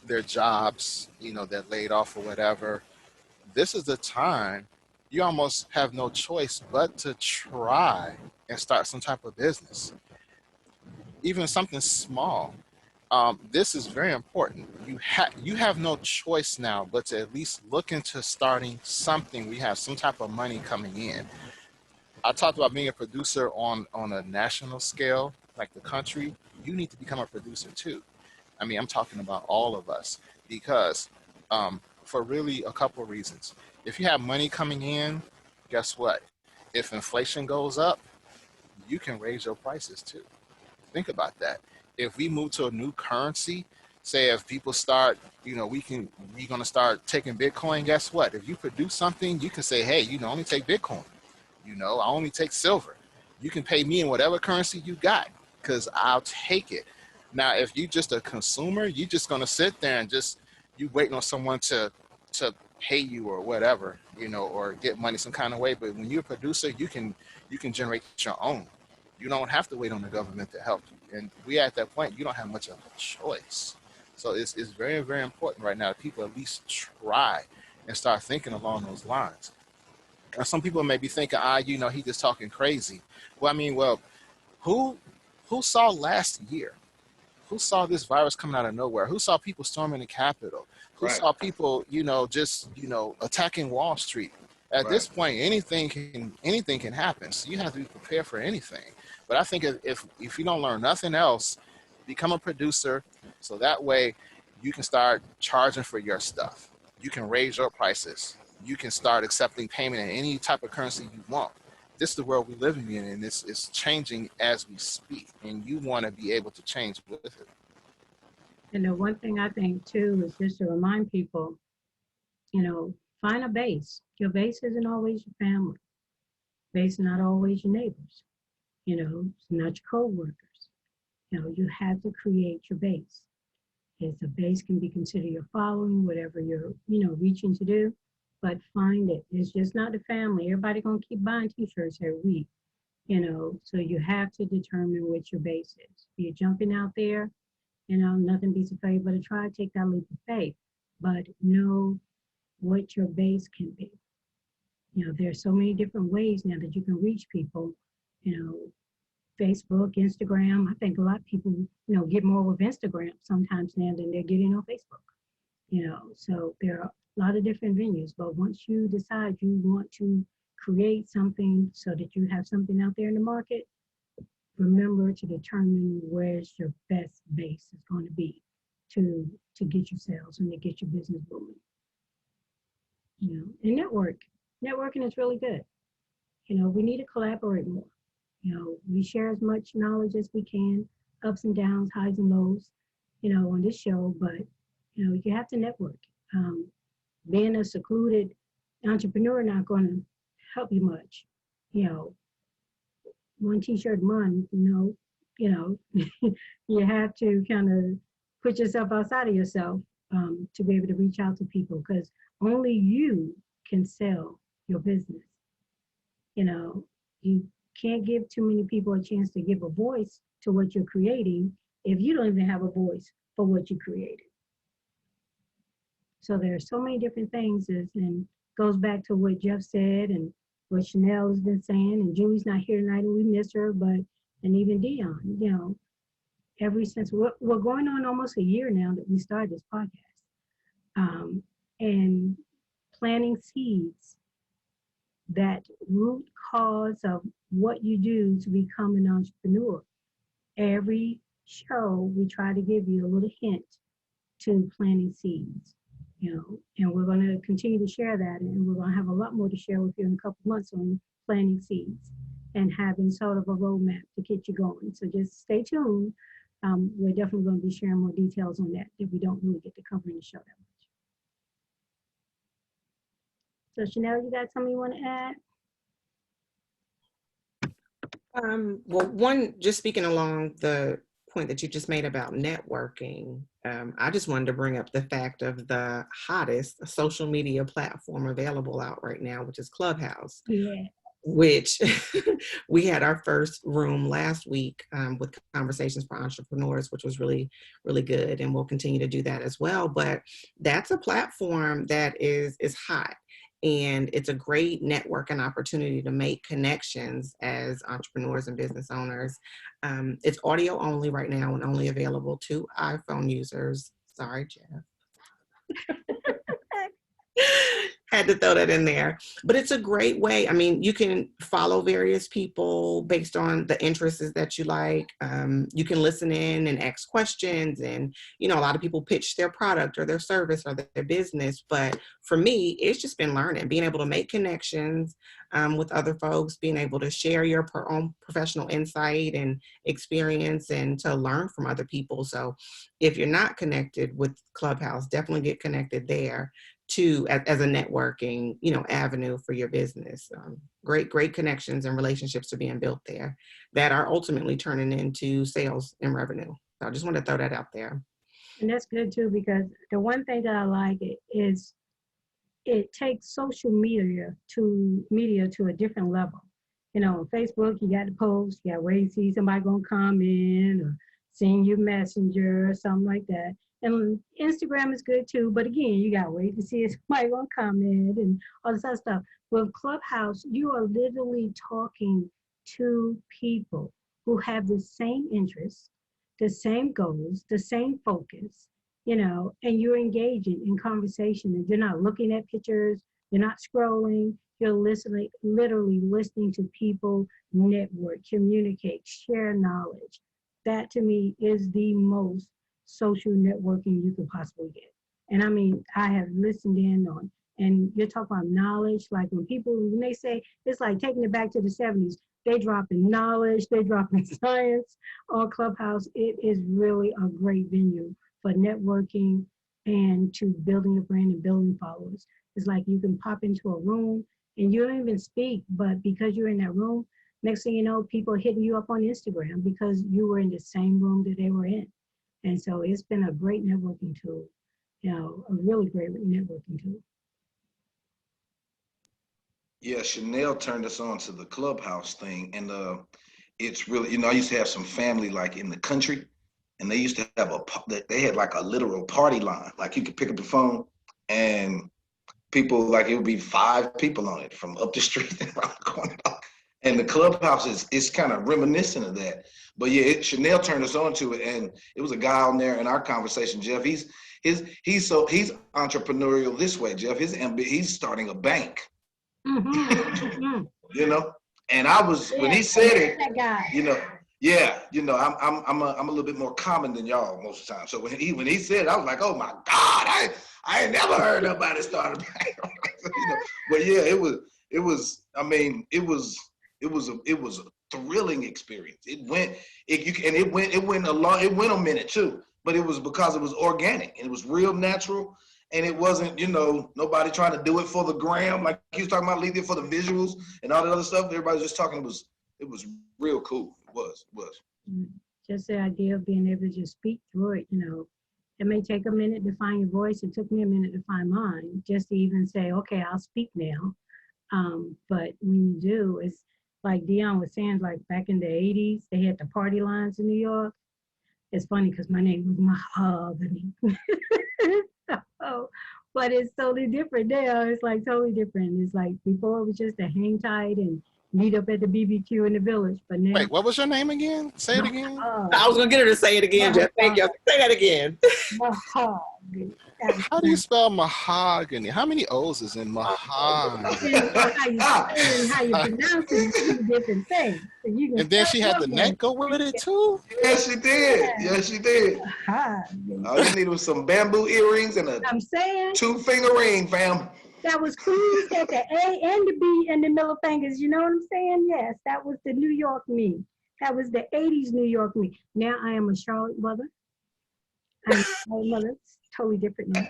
[SPEAKER 4] their jobs, they're laid off or whatever. This is the time you almost have no choice but to try and start some type of business, even something small. This is very important. You have no choice now but to at least look into starting something. We have some type of money coming in. I talked about being a producer on a national scale, like the country. You need to become a producer too. I mean, I'm talking about all of us, because for really a couple of reasons. If you have money coming in, guess what? If inflation goes up, you can raise your prices too. Think about that. If we move to a new currency, say if people start, we're going to start taking Bitcoin, guess what? If you produce something, you can say, hey, only take Bitcoin. I only take silver. You can pay me in whatever currency you got, because I'll take it. Now, if you're just a consumer, you're just going to sit there and you waiting on someone to pay you or whatever, or get money some kind of way. But when you're a producer, you can generate your own. You don't have to wait on the government to help you. And we at that point, you don't have much of a choice. So it's very, very important right now that people at least try. and start thinking along those lines. Now, some people may be thinking, he just talking crazy. Well, I mean, who who saw last year? Who saw this virus coming out of nowhere? Who saw people storming the Capitol? Who
[SPEAKER 2] Right.
[SPEAKER 4] saw people, just attacking Wall Street? At
[SPEAKER 2] Right.
[SPEAKER 4] this point, anything can happen. So you have to be prepared for anything. But I think if you don't learn nothing else, become a producer, so that way you can start charging for your stuff. You can raise your prices. You can start accepting payment in any type of currency you want. This is the world we're living in, and it's changing as we speak. And you want to be able to change with it.
[SPEAKER 1] And the one thing I think too is just to remind people, find a base. Your base isn't always your family. Base is not always your neighbors. It's not your co-workers. You have to create your base. As a base can be considered your following, whatever you're, reaching to do, but find it. It's just not the family. Everybody gonna keep buying t-shirts every week, so you have to determine what your base is. You're jumping out there, nothing beats a faith but to try to take that leap of faith, but know what your base can be. There's so many different ways now that you can reach people, Facebook, Instagram. I think a lot of people, get more with Instagram sometimes now than they're getting on Facebook. So there are a lot of different venues, but once you decide you want to create something so that you have something out there in the market, remember to determine where's your best base is going to be to get your sales and to get your business booming. And networking is really good. We need to collaborate more. We share as much knowledge as we can, ups and downs, highs and lows, on this show, but, you have to network. Being a secluded entrepreneur not going to help you much. One t-shirt a month, you have to kind of put yourself outside of yourself to be able to reach out to people, because only you can sell your business. You can't give too many people a chance to give a voice to what you're creating if you don't even have a voice for what you created. So there are so many different things, and goes back to what Jeff said and what Shanell has been saying, and Julie's not here tonight and we miss her, and even Deon, ever since we're going on almost a year now that we started this podcast, and planting seeds, that root cause of what you do to become an entrepreneur. Every show, we try to give you a little hint to planting seeds, and we're going to continue to share that, and we're going to have a lot more to share with you in a couple months on planting seeds and having sort of a roadmap to get you going. So just stay tuned. We're definitely going to be sharing more details on that if we don't really get to cover in the show that much. So Shanell, you got something you want to add?
[SPEAKER 5] Well, one, just speaking along the point that you just made about networking, I just wanted to bring up the fact of the hottest social media platform available out right now, which is Clubhouse.
[SPEAKER 1] Yeah.
[SPEAKER 5] Which we had our first room last week with Conversations for Entrepreneurs, which was really, really good. And we'll continue to do that as well. But that's a platform that is hot. And it's a great networking opportunity to make connections as entrepreneurs and business owners. It's audio only right now and only available to iPhone users. Sorry, Jeff. Had to throw that in there. But it's a great way. I mean, you can follow various people based on the interests that you like. You can listen in and ask questions. And, a lot of people pitch their product or their service or their business. But for me, it's just been learning, being able to make connections with other folks, being able to share your own professional insight and experience and to learn from other people. So if you're not connected with Clubhouse, definitely get connected there too, as a networking, avenue for your business. Great connections and relationships are being built there that are ultimately turning into sales and revenue. So I just want to throw that out there.
[SPEAKER 1] And that's good too, because the one thing that I like is it takes social media to a different level. On Facebook, you got to post, you got to wait to see somebody gonna comment or send you messenger or something like that. And Instagram is good too, but again, you gotta wait to see if somebody gonna comment and all this other stuff. With Clubhouse, you are literally talking to people who have the same interests, the same goals, the same focus, and you're engaging in conversation, and you're not looking at pictures, you're not scrolling, you're listening, literally listening to people network, communicate, share knowledge. That to me is the most social networking you could possibly get. And I mean, I have listened in on, and you're talking about knowledge, like when they say, it's like taking it back to the 70s, they drop in knowledge, they drop in science on Clubhouse. It is really a great venue for networking and to building a brand and building followers. It's like you can pop into a room and you don't even speak, but because you're in that room, next thing you know, people are hitting you up on Instagram because you were in the same room that they were in. And so it's been a great networking tool, a really great networking tool.
[SPEAKER 2] Yeah, Shanell turned us on to the Clubhouse thing, and it's really, I used to have some family like in the country, and they used to have they had like a literal party line. Like you could pick up the phone, and people, like it would be 5 people on it from up the street and around the corner. And the Clubhouse is kind of reminiscent of that. But yeah, Shanell turned us on to it, and it was a guy on there in our conversation, Jeff. He's entrepreneurial this way, Jeff. He's starting a bank. And I was, when he said it, I'm a little bit more common than y'all most of the time. So when he said it, I was like, oh my God, I ain't never heard nobody start a bank. But yeah, it was a thrilling experience. It went a minute too, but it was because it was organic and it was real natural. And it wasn't, nobody trying to do it for the gram, like he was talking about, Alethia, for the visuals and all that other stuff. Everybody was just talking. It was real cool. It was.
[SPEAKER 1] Just the idea of being able to just speak through it, it may take a minute to find your voice. It took me a minute to find mine, just to even say, okay, I'll speak now. But when you do, it's like Deon was saying, like back in the 80s, they had the party lines in New York. It's funny because my name was Mahogany. But it's totally different now. It's like totally different. It's like before it was just to hang tight and meet up at the BBQ in the village. But now,
[SPEAKER 4] wait, what was your name again? Say it again.
[SPEAKER 5] I was gonna get her to say it again, Jeff. Thank you. Say that again.
[SPEAKER 1] Mahogany.
[SPEAKER 4] How do you spell mahogany? How many O's is in mahogany?
[SPEAKER 1] How you pronounce it is two different things. So
[SPEAKER 4] and then she had the neck go with it too?
[SPEAKER 2] Yes, she did. Yes, she did. All you needed was some bamboo earrings and a 2-finger ring, fam.
[SPEAKER 1] That was cool. You got the A and the B and the middle fingers. You know what I'm saying? Yes, that was the New York me. That was the 80s New York me. Now I am a Charlotte mother. I'm a Charlotte mother. It's totally different now.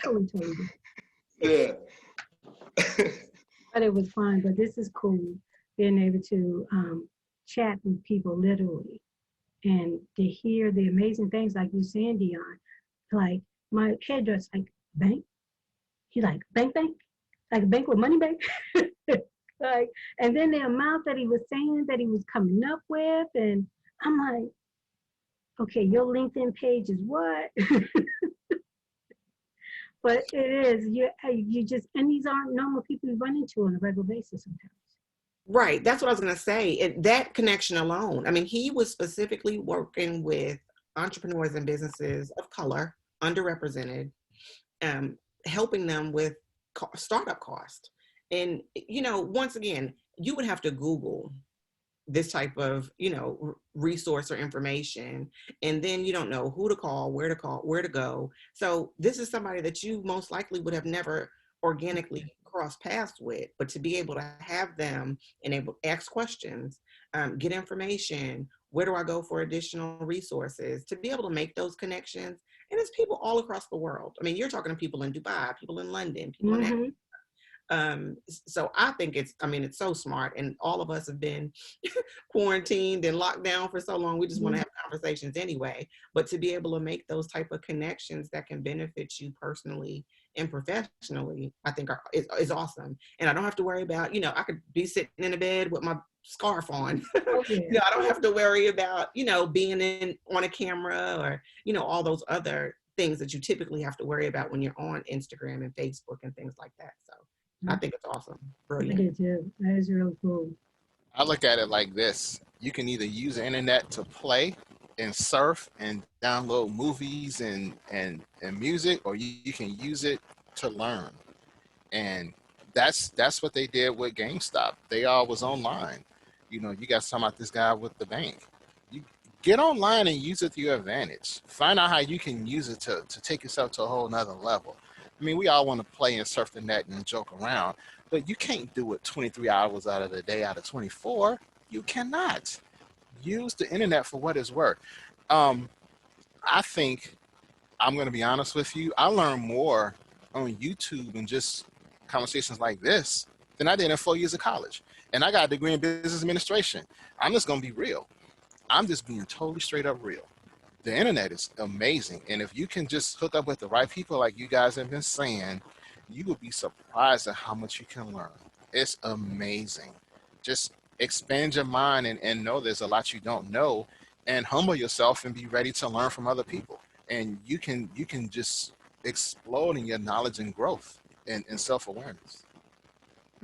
[SPEAKER 1] Totally different.
[SPEAKER 2] Yeah.
[SPEAKER 1] But it was fun. But this is cool, being able to chat with people literally and to hear the amazing things like you saying, Deon. Like my hairdresser, like, bank? He's like, bank? Like a bank with money bank? Like, and then the amount that he was saying that he was coming up with, and I'm like, okay, your LinkedIn page is what? But it is, you just, and these aren't normal people you run into on a regular basis sometimes.
[SPEAKER 5] Right, that's what I was gonna say. That connection alone, I mean, he was specifically working with entrepreneurs and businesses of color, underrepresented, helping them with startup cost. And, once again, you would have to Google this type of, resource or information, and then you don't know who to call, where to go. So this is somebody that you most likely would have never organically crossed paths with, but to be able to have them and able to ask questions, get information, where do I go for additional resources, to be able to make those connections. And it's people all across the world. I mean, you're talking to people in Dubai, people in London, people in Africa. So I think it's so smart, and all of us have been quarantined and locked down for so long. We just want to have conversations anyway, but to be able to make those type of connections that can benefit you personally and professionally, I think is awesome. And I don't have to worry about, I could be sitting in a bed with my scarf on.
[SPEAKER 1] Oh, yeah.
[SPEAKER 5] You know, I don't have to worry about, you know, being on a camera or, you know, all those other things that you typically have to worry about when you're on Instagram and Facebook and things like that. So I think it's awesome.
[SPEAKER 1] I
[SPEAKER 5] Brilliant.
[SPEAKER 1] did too. That is really cool.
[SPEAKER 4] I look at it like this. You can either use the internet to play and surf and download movies and music, or you can use it to learn. And that's what they did with GameStop. They all was online. You know, you guys talking about this guy with the bank. You get online and use it to your advantage. Find out how you can use it to take yourself to a whole nother level. I mean, we all want to play and surf the net and joke around, but you can't do it 23 hours out of the day out of 24. You cannot. Use the internet for what it's worth. I think, I'm going to be honest with you, I learned more on YouTube and just conversations like this than I did in 4 years of college. And I got a degree in business administration. I'm just going to be real. I'm just being totally straight up real. The internet is amazing. And if you can just hook up with the right people, like you guys have been saying, you will be surprised at how much you can learn. It's amazing. Just expand your mind and know there's a lot you don't know, and humble yourself and be ready to learn from other people. And you can just explode in your knowledge and growth and self-awareness.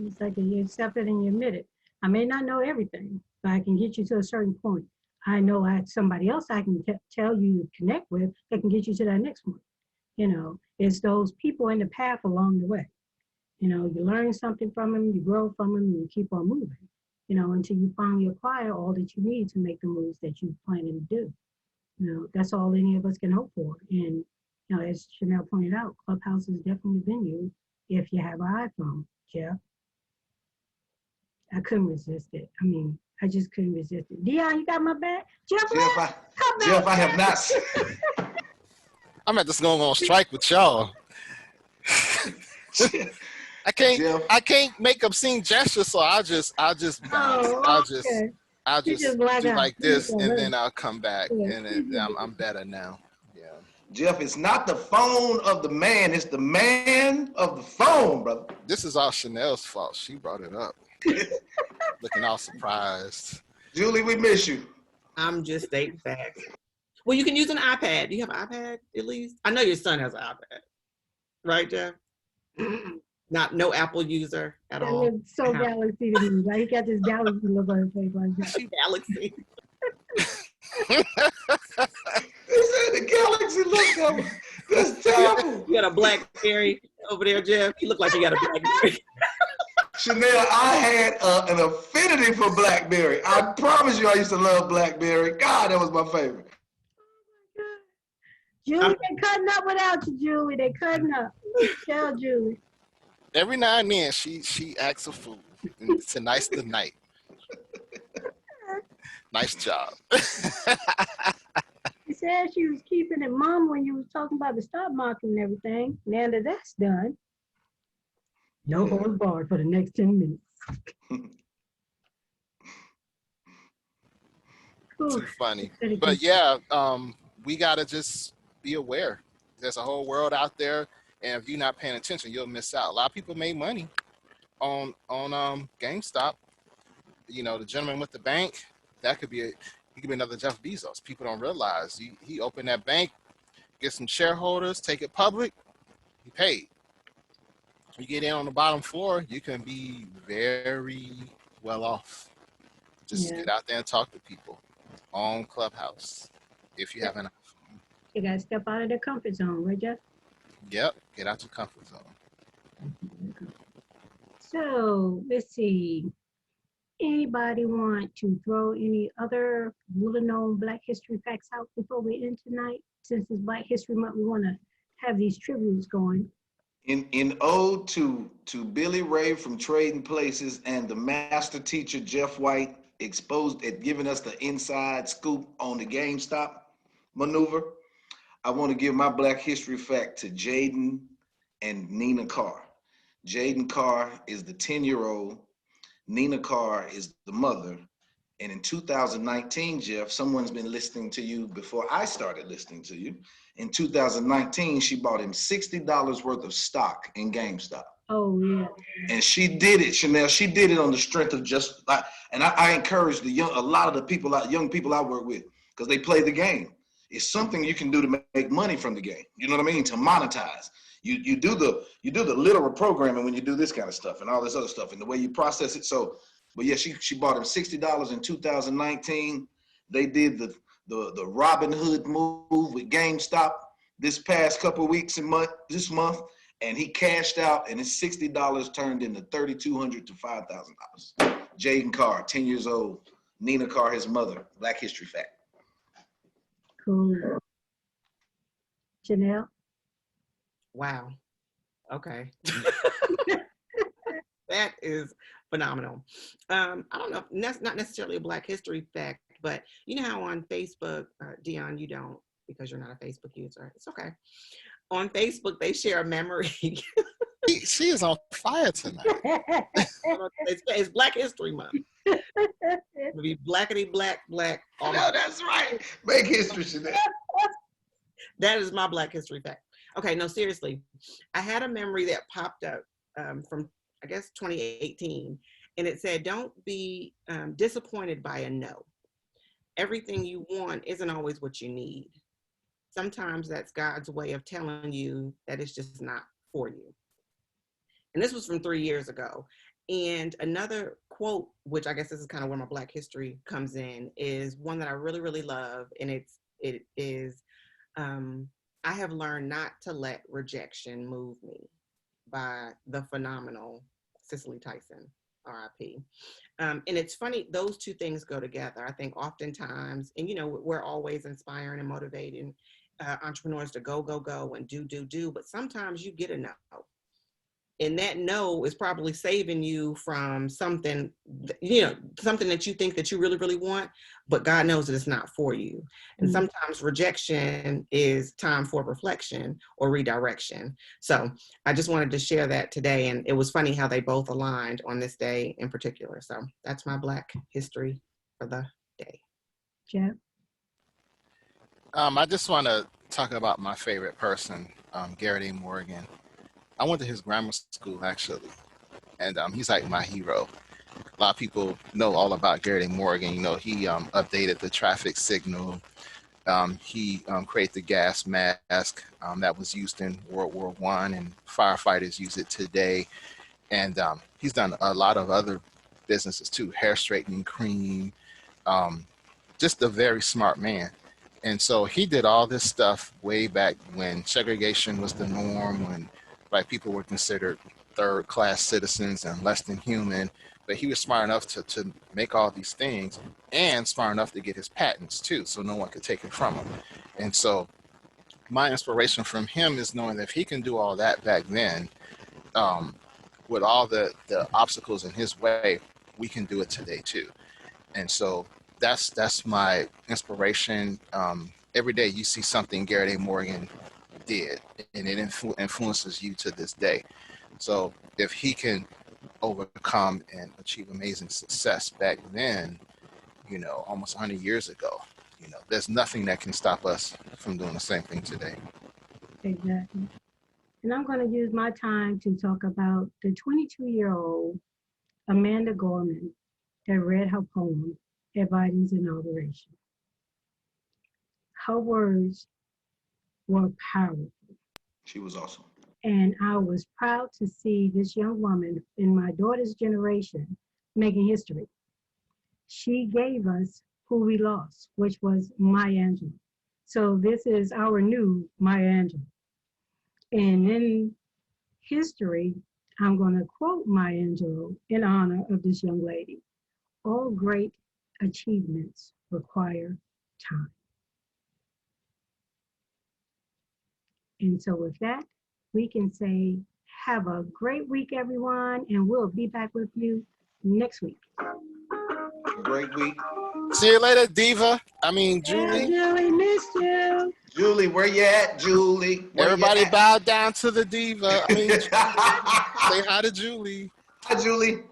[SPEAKER 1] It's like you accept it and you admit it. I may not know everything, but I can get you to a certain point. I know I have somebody else I can tell you to connect with that can get you to that next one. You know, it's those people in the path along the way. You know, you learn something from them, you grow from them, and you keep on moving, you know, until you finally acquire all that you need to make the moves that you're planning to do. You know, that's all any of us can hope for. And, you know, as Shanell pointed out, Clubhouse is definitely a venue if you have an iPhone, Jeff. I couldn't resist it. I mean, I just couldn't resist it. Deon, you got my back? Jeff,
[SPEAKER 2] I have not.
[SPEAKER 4] I'm at this going on strike with y'all. I can't make obscene gestures, so I'll just bounce. I'll just do like this, and then I'll come back, and I'm better now. Yeah.
[SPEAKER 2] Jeff, it's not the phone of the man, it's the man of the phone, brother.
[SPEAKER 4] This is all Shanell's fault. She brought it up. Looking all surprised.
[SPEAKER 2] Julie, we miss you.
[SPEAKER 5] I'm just stating facts. Well, you can use an iPad. Do you have an iPad at least? I know your son has an iPad, right, Jeff? No Apple user at all.
[SPEAKER 1] That looks so Galaxy to me. Like, he got this Galaxy look on his face like that.
[SPEAKER 5] Galaxy.
[SPEAKER 2] He said the Galaxy look. That's terrible.
[SPEAKER 5] You got a BlackBerry over there, Jeff? You look like you got a BlackBerry.
[SPEAKER 2] Shanell, I had an affinity for BlackBerry. I promise you I used to love BlackBerry. God, that was my favorite.
[SPEAKER 1] Julie, they cutting up without you, Julie. They cutting up. Tell Julie.
[SPEAKER 4] Every now and then, she acts a fool. Tonight's the night. Nice job.
[SPEAKER 1] She said she was keeping it mum when you was talking about the stock market and everything. Now that that's done, no holds barred for the next 10 minutes. Cool.
[SPEAKER 4] Too funny. But yeah, we gotta just be aware. There's a whole world out there, and if you're not paying attention, you'll miss out. A lot of people made money on GameStop. You know, the gentleman with the bank, that could be he could be another Jeff Bezos. People don't realize he opened that bank, get some shareholders, take it public, he paid. You get in on the bottom floor, you can be very well off. Just get out there and talk to people on Clubhouse if you have an iPhone.
[SPEAKER 1] You gotta step out of their comfort zone, right, Jeff?
[SPEAKER 4] Yep, get out your comfort zone.
[SPEAKER 1] So let's see. Anybody want to throw any other little-known Black history facts out before we end tonight? Since it's Black History Month, we want to have these tributes going.
[SPEAKER 2] In ode to Billy Ray from Trading Places and the master teacher Jeff White exposed at giving us the inside scoop on the GameStop maneuver, I want to give my Black history fact to Jaden and Nina Carr. Jaden Carr is the 10-year-old. Nina Carr is the mother. And in 2019, Jeff, someone's been listening to you before I started listening to you. In 2019, she bought him $60 worth of stock in GameStop.
[SPEAKER 1] Oh, yeah.
[SPEAKER 2] And she did it, Shanell. She did it on the strength of just like, and I encourage a lot of the people, young people I work with, because they play the game. It's something you can do to make money from the game. You know what I mean? To monetize. You do the literal programming when you do this kind of stuff and all this other stuff and the way you process it. So, but yeah, she bought him $60 in 2019. They did the Robin Hood move with GameStop this past couple of weeks and this month, and he cashed out, and his $60 turned into $3,200 to $5,000. Jaden Carr, 10 years old. Nina Carr, his mother. Black History fact.
[SPEAKER 1] Cool. Shanell?
[SPEAKER 5] Wow. Okay. That is phenomenal. I don't know, that's not necessarily a Black History fact, but you know how on Facebook, Deon, you don't, because you're not a Facebook user. It's okay. On Facebook, they share a memory.
[SPEAKER 4] She is on fire tonight.
[SPEAKER 5] It's Black History Month. It'll be blackety black.
[SPEAKER 2] Oh, no, that's right. Make history, Shanell.
[SPEAKER 5] That is my Black History fact. Okay, no, seriously. I had a memory that popped up from, I guess, 2018. And it said, don't be disappointed by a no. Everything you want isn't always what you need. Sometimes that's God's way of telling you that it's just not for you. And this was from 3 years ago. And another quote, which I guess this is kind of where my Black history comes in, is one that I really, really love. And it is, I have learned not to let rejection move me, by the phenomenal Cicely Tyson, RIP. And it's funny, those two things go together. I think oftentimes, and we're always inspiring and motivating entrepreneurs to go, and do, but sometimes you get a no. And that no is probably saving you from something, something that you think that you really, really want, but God knows that it's not for you. And sometimes rejection is time for reflection or redirection. So I just wanted to share that today. And it was funny how they both aligned on this day in particular. So that's my Black history for the day.
[SPEAKER 1] Jeff?
[SPEAKER 4] I just want to talk about my favorite person, Garrett A. Morgan. I went to his grammar school, actually, and he's like my hero. A lot of people know all about Garrett A. Morgan. He updated the traffic signal. He created the gas mask that was used in World War I, and firefighters use it today. And he's done a lot of other businesses too, hair straightening cream, just a very smart man. And so he did all this stuff way back when segregation was the norm, when Black people were considered third-class citizens and less than human. But he was smart enough to make all these things, and smart enough to get his patents too, so no one could take it from him. And so my inspiration from him is knowing that if he can do all that back then, with all the obstacles in his way, we can do it today too. And so that's my inspiration. Every day you see something Garrett A. Morgan did, and it influences you to this day. So if he can overcome and achieve amazing success back then, almost 100 years ago, there's nothing that can stop us from doing the same thing today.
[SPEAKER 1] Exactly. And I'm going to use my time to talk about the 22-year-old Amanda Gorman that read her poem at Biden's inauguration. Her words were powerful.
[SPEAKER 2] She was awesome.
[SPEAKER 1] And I was proud to see this young woman in my daughter's generation making history. She gave us who we lost, which was Maya Angelou. So this is our new Maya Angelou. And in history, I'm going to quote Maya Angelou in honor of this young lady. All great achievements require time. And so with that, we can say, have a great week, everyone, and we'll be back with you next week.
[SPEAKER 2] Great week.
[SPEAKER 4] See you later, Diva. Julie.
[SPEAKER 1] Yeah, Julie, missed you.
[SPEAKER 2] Julie, where you at, Julie? Where
[SPEAKER 4] Everybody
[SPEAKER 2] you at?
[SPEAKER 4] bow down to the Diva. Say hi to Julie.
[SPEAKER 2] Hi, Julie.